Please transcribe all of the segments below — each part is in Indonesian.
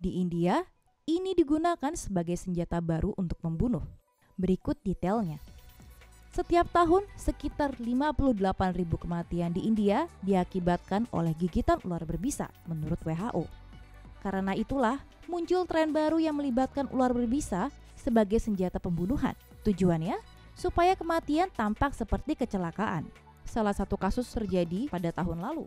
Di India, ini digunakan sebagai senjata baru untuk membunuh. Berikut detailnya. Setiap tahun, sekitar 58.000 kematian di India diakibatkan oleh gigitan ular berbisa menurut WHO. Karena itulah, muncul tren baru yang melibatkan ular berbisa sebagai senjata pembunuhan. Tujuannya, supaya kematian tampak seperti kecelakaan. Salah satu kasus terjadi pada tahun lalu.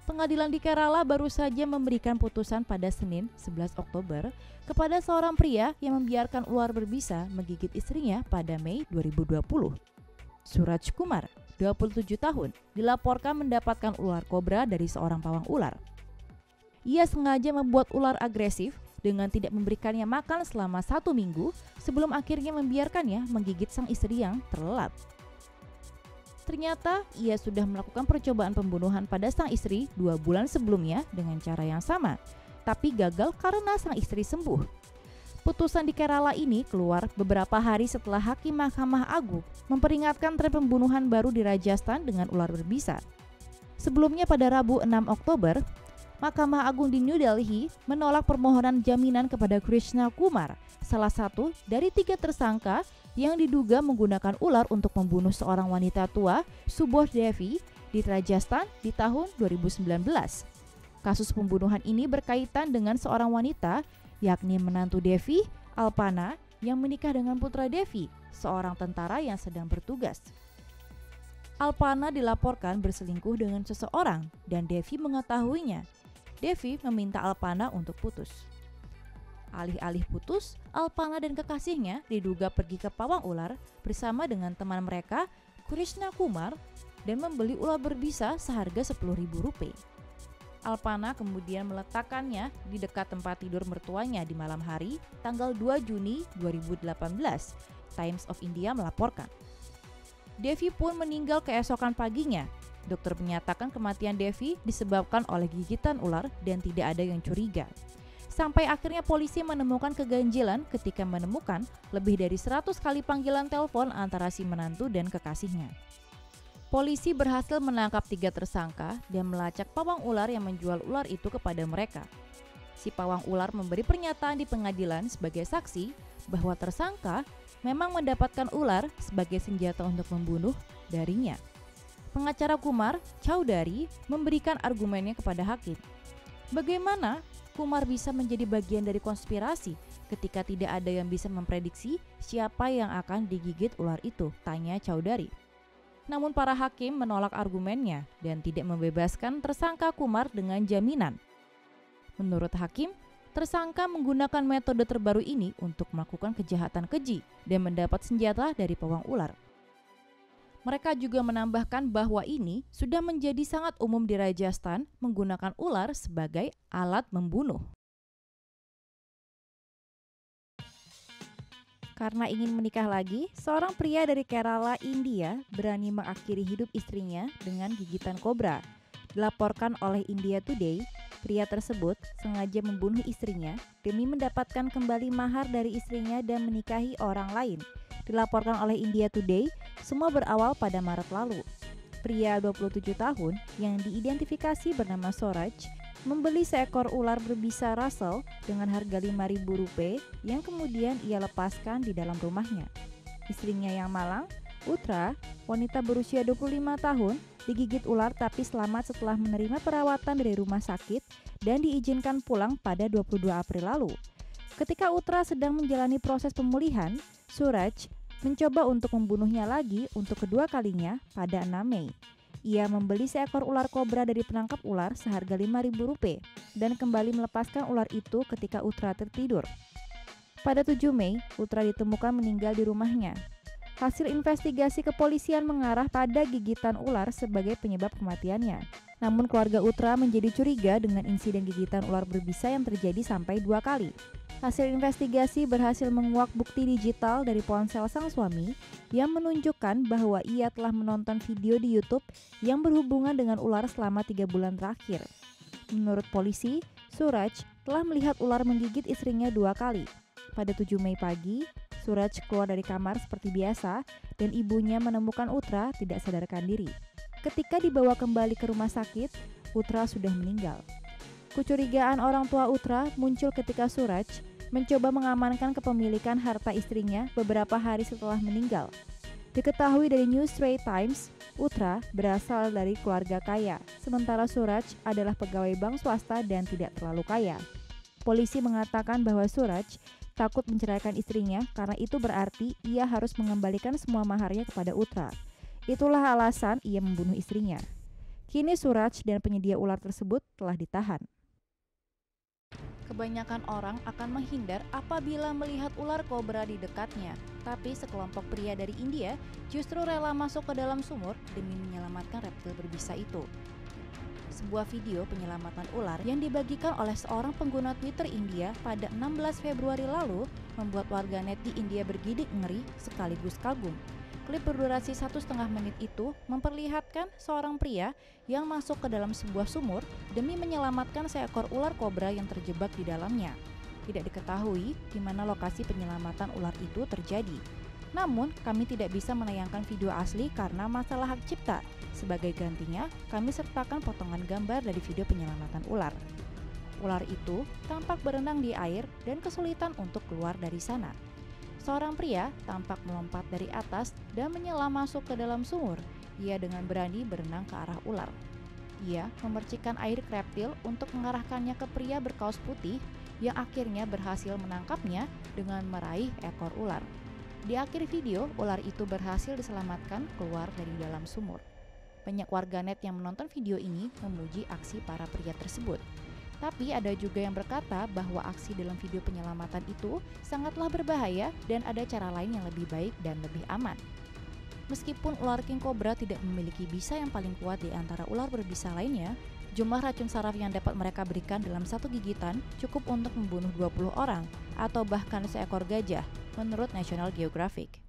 Pengadilan di Kerala baru saja memberikan putusan pada Senin 11 Oktober kepada seorang pria yang membiarkan ular berbisa menggigit istrinya pada Mei 2020. Suraj Kumar, 27 tahun, dilaporkan mendapatkan ular kobra dari seorang pawang ular. Ia sengaja membuat ular agresif dengan tidak memberikannya makan selama 1 minggu sebelum akhirnya membiarkannya menggigit sang istri yang terlelap. Ternyata ia sudah melakukan percobaan pembunuhan pada sang istri 2 bulan sebelumnya dengan cara yang sama, tapi gagal karena sang istri sembuh. Putusan di Kerala ini keluar beberapa hari setelah Hakim Mahkamah Agung memperingatkan tren pembunuhan baru di Rajasthan dengan ular berbisa. Sebelumnya pada Rabu 6 Oktober, Mahkamah Agung di New Delhi menolak permohonan jaminan kepada Krishna Kumar, salah satu dari 3 tersangka yang diduga menggunakan ular untuk membunuh seorang wanita tua, Subodh Devi, di Rajasthan di tahun 2019. Kasus pembunuhan ini berkaitan dengan seorang wanita, yakni menantu Devi, Alpana, yang menikah dengan putra Devi, seorang tentara yang sedang bertugas. Alpana dilaporkan berselingkuh dengan seseorang dan Devi mengetahuinya. Devi meminta Alpana untuk putus. Alih-alih putus, Alpana dan kekasihnya diduga pergi ke pawang ular bersama dengan teman mereka, Krishna Kumar, dan membeli ular berbisa seharga Rp10.000. Alpana kemudian meletakkannya di dekat tempat tidur mertuanya di malam hari, tanggal 2 Juni 2018, Times of India melaporkan. Devi pun meninggal keesokan paginya. Dokter menyatakan kematian Devi disebabkan oleh gigitan ular dan tidak ada yang curiga. Sampai akhirnya polisi menemukan keganjilan ketika menemukan lebih dari 100 kali panggilan telepon antara si menantu dan kekasihnya. Polisi berhasil menangkap 3 tersangka dan melacak pawang ular yang menjual ular itu kepada mereka. Si pawang ular memberi pernyataan di pengadilan sebagai saksi bahwa tersangka memang mendapatkan ular sebagai senjata untuk membunuh darinya. Pengacara Kumar, Chaudhary, memberikan argumennya kepada hakim. Bagaimana Kumar bisa menjadi bagian dari konspirasi ketika tidak ada yang bisa memprediksi siapa yang akan digigit ular itu, tanya Chaudhary. Namun para hakim menolak argumennya dan tidak membebaskan tersangka Kumar dengan jaminan. Menurut hakim, tersangka menggunakan metode terbaru ini untuk melakukan kejahatan keji dan mendapat senjata dari pawang ular. Mereka juga menambahkan bahwa ini sudah menjadi sangat umum di Rajasthan menggunakan ular sebagai alat membunuh. Karena ingin menikah lagi, seorang pria dari Kerala, India berani mengakhiri hidup istrinya dengan gigitan kobra. Dilaporkan oleh India Today, pria tersebut sengaja membunuh istrinya demi mendapatkan kembali mahar dari istrinya dan menikahi orang lain. Dilaporkan oleh India Today, semua berawal pada Maret lalu. Pria 27 tahun yang diidentifikasi bernama Suraj membeli seekor ular berbisa Russell dengan harga Rp5.000 yang kemudian ia lepaskan di dalam rumahnya. Istrinya yang malang, Utra, wanita berusia 25 tahun, digigit ular tapi selamat setelah menerima perawatan dari rumah sakit dan diizinkan pulang pada 22 April lalu. Ketika Utra sedang menjalani proses pemulihan, Suraj mencoba untuk membunuhnya lagi untuk kedua kalinya pada 6 Mei. Ia membeli seekor ular kobra dari penangkap ular seharga Rp5.000 dan kembali melepaskan ular itu ketika Utra tertidur. Pada 7 Mei, Utra ditemukan meninggal di rumahnya. Hasil investigasi kepolisian mengarah pada gigitan ular sebagai penyebab kematiannya. Namun keluarga Utra menjadi curiga dengan insiden gigitan ular berbisa yang terjadi sampai 2 kali. Hasil investigasi berhasil menguak bukti digital dari ponsel sang suami yang menunjukkan bahwa ia telah menonton video di YouTube yang berhubungan dengan ular selama 3 bulan terakhir. Menurut polisi, Suraj telah melihat ular menggigit istrinya 2 kali. Pada 7 Mei pagi, Suraj keluar dari kamar seperti biasa dan ibunya menemukan Utra tidak sadarkan diri. Ketika dibawa kembali ke rumah sakit, Utra sudah meninggal. Kecurigaan orang tua Uttra muncul ketika Suraj mencoba mengamankan kepemilikan harta istrinya beberapa hari setelah meninggal. Diketahui dari New Straits Times, Uttra berasal dari keluarga kaya, sementara Suraj adalah pegawai bank swasta dan tidak terlalu kaya. Polisi mengatakan bahwa Suraj takut menceraikan istrinya karena itu berarti ia harus mengembalikan semua maharnya kepada Uttra. Itulah alasan ia membunuh istrinya. Kini Suraj dan penyedia ular tersebut telah ditahan. Kebanyakan orang akan menghindar apabila melihat ular kobra di dekatnya, tapi sekelompok pria dari India justru rela masuk ke dalam sumur demi menyelamatkan reptil berbisa itu. Sebuah video penyelamatan ular yang dibagikan oleh seorang pengguna Twitter India pada 16 Februari lalu membuat warganet di India bergidik ngeri sekaligus kagum. Klip berdurasi 1,5 menit itu memperlihatkan seorang pria yang masuk ke dalam sebuah sumur demi menyelamatkan seekor ular kobra yang terjebak di dalamnya. Tidak diketahui di mana lokasi penyelamatan ular itu terjadi. Namun, kami tidak bisa menayangkan video asli karena masalah hak cipta. Sebagai gantinya, kami sertakan potongan gambar dari video penyelamatan ular. Ular itu tampak berenang di air dan kesulitan untuk keluar dari sana. Seorang pria tampak melompat dari atas dan menyelam masuk ke dalam sumur. Ia dengan berani berenang ke arah ular. Ia memercikkan air ke reptil untuk mengarahkannya ke pria berkaos putih yang akhirnya berhasil menangkapnya dengan meraih ekor ular. Di akhir video, ular itu berhasil diselamatkan keluar dari dalam sumur. Banyak warganet yang menonton video ini memuji aksi para pria tersebut. Tapi ada juga yang berkata bahwa aksi dalam video penyelamatan itu sangatlah berbahaya dan ada cara lain yang lebih baik dan lebih aman. Meskipun ular king cobra tidak memiliki bisa yang paling kuat di antara ular berbisa lainnya, jumlah racun saraf yang dapat mereka berikan dalam satu gigitan cukup untuk membunuh 20 orang atau bahkan seekor gajah, menurut National Geographic.